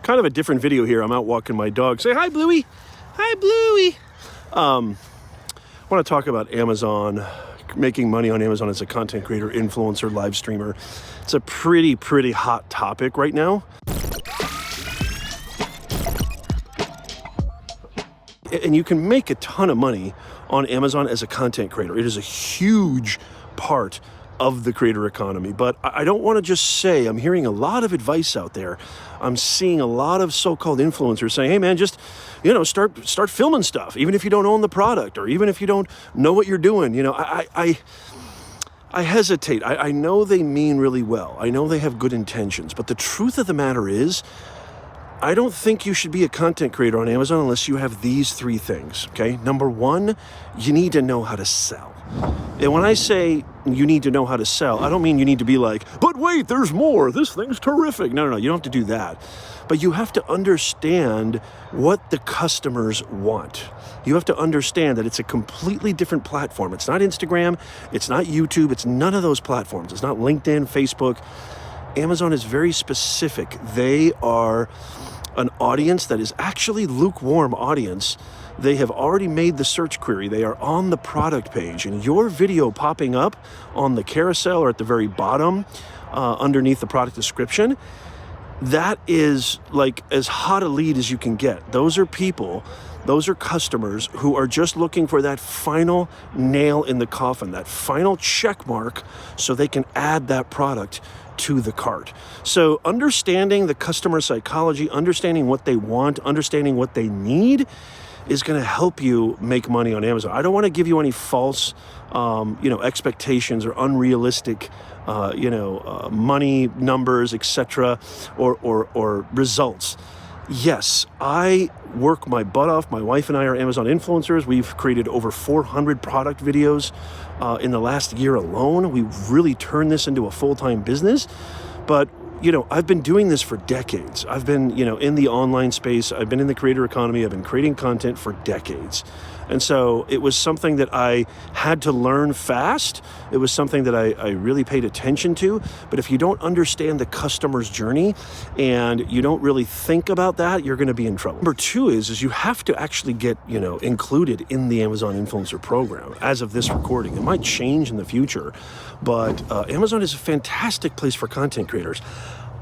Kind of a different video here. I'm out walking my dog. Say hi, Bluey. Hi, Bluey. I want to talk about Amazon, making money on Amazon as a content creator, influencer, live streamer. It's a pretty hot topic right now. And you can make a ton of money on Amazon as a content creator. It is a huge part of the creator economy. But I don't want to just say, I'm hearing a lot of advice out there. I'm seeing a lot of so-called influencers saying, hey man, just, start filming stuff, even if you don't own the product or even if you don't know what you're doing. I hesitate. I know they mean really well. I know they have good intentions, but the truth of the matter is, I don't think you should be a content creator on Amazon unless you have these three things, okay? Number one, you need to know how to sell. And when I say you need to know how to sell, I don't mean you need to be like, but wait, there's more. This thing's terrific. No, you don't have to do that. But you have to understand what the customers want. You have to understand that it's a completely different platform. It's not Instagram. It's not YouTube. It's none of those platforms. It's not LinkedIn, Facebook. Amazon is very specific. They are an audience that is actually lukewarm audience. They have already made the search query. They are on the product page, and your video popping up on the carousel or at the very bottom underneath the product description, that is like as hot a lead as you can get. Those are people, those are customers who are just looking for that final nail in the coffin, that final check mark so they can add that product to the cart. So understanding the customer psychology, understanding what they want, understanding what they need is going to help you make money on Amazon. I don't want to give you any false, expectations or unrealistic, money numbers, etc., or results. Yes, I work my butt off. My wife and I are Amazon influencers. We've created over 400 product videos in the last year alone. We've really turned this into a full-time business. But, I've been doing this for decades. I've been, in the online space. I've been in the creator economy. I've been creating content for decades. And so it was something that I had to learn fast. It was something that I really paid attention to. But if you don't understand the customer's journey and you don't really think about that, you're going to be in trouble. Number two is you have to actually get, included in the Amazon Influencer Program as of this recording. It might change in the future, but Amazon is a fantastic place for content creators.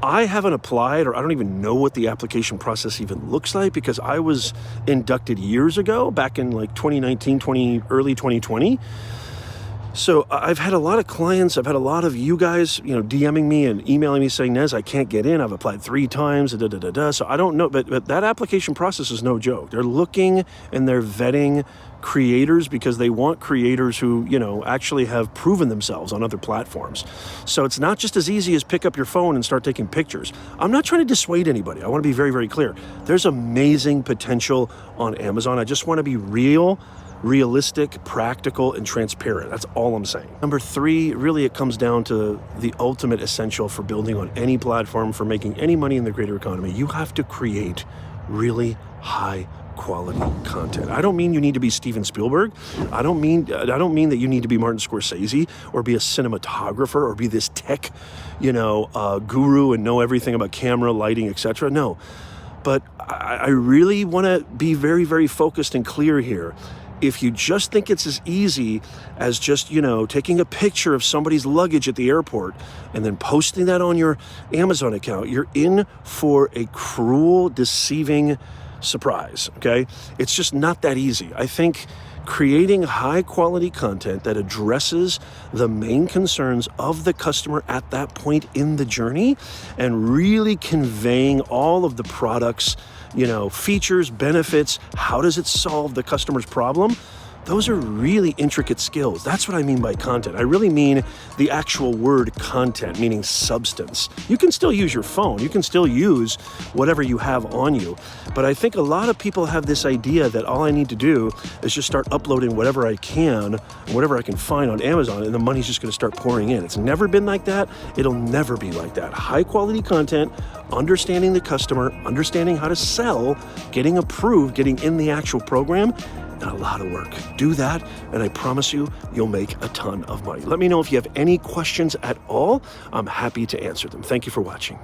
I haven't applied, or I don't even know what the application process even looks like, because I was inducted years ago, back in like 2019, early 2020. So I've had a lot of clients, I've had a lot of you guys, DMing me and emailing me saying, Nez, I can't get in. I've applied 3 times, So I don't know, but that application process is no joke. They're looking and they're vetting creators because they want creators who, actually have proven themselves on other platforms. So it's not just as easy as pick up your phone and start taking pictures. I'm not trying to dissuade anybody. I want to be very, very clear. There's amazing potential on Amazon. I just want to be realistic, practical, and transparent. That's all I'm saying. Number 3, really it comes down to the ultimate essential for building on any platform, for making any money in the creator economy. You have to create really high quality content. I don't mean you need to be Steven Spielberg. I don't mean that you need to be Martin Scorsese or be a cinematographer or be this tech, guru and know everything about camera, lighting, etc. No. But I really want to be very, very focused and clear here. If you just think it's as easy as just, taking a picture of somebody's luggage at the airport and then posting that on your Amazon account, you're in for a cruel, deceiving surprise, okay? It's just not that easy. I think creating high quality content that addresses the main concerns of the customer at that point in the journey and really conveying all of the products, features, benefits, how does it solve the customer's problem? Those are really intricate skills. That's what I mean by content. I really mean the actual word content, meaning substance. You can still use your phone. You can still use whatever you have on you. But I think a lot of people have this idea that all I need to do is just start uploading whatever I can, whatever I can find on Amazon, and the money's just going to start pouring in. It's never been like that. It'll never be like that. High quality content, understanding the customer, understanding how to sell, getting approved, getting in the actual program, and a lot of work. Do that, and I promise you, you'll make a ton of money. Let me know if you have any questions at all. I'm happy to answer them. Thank you for watching.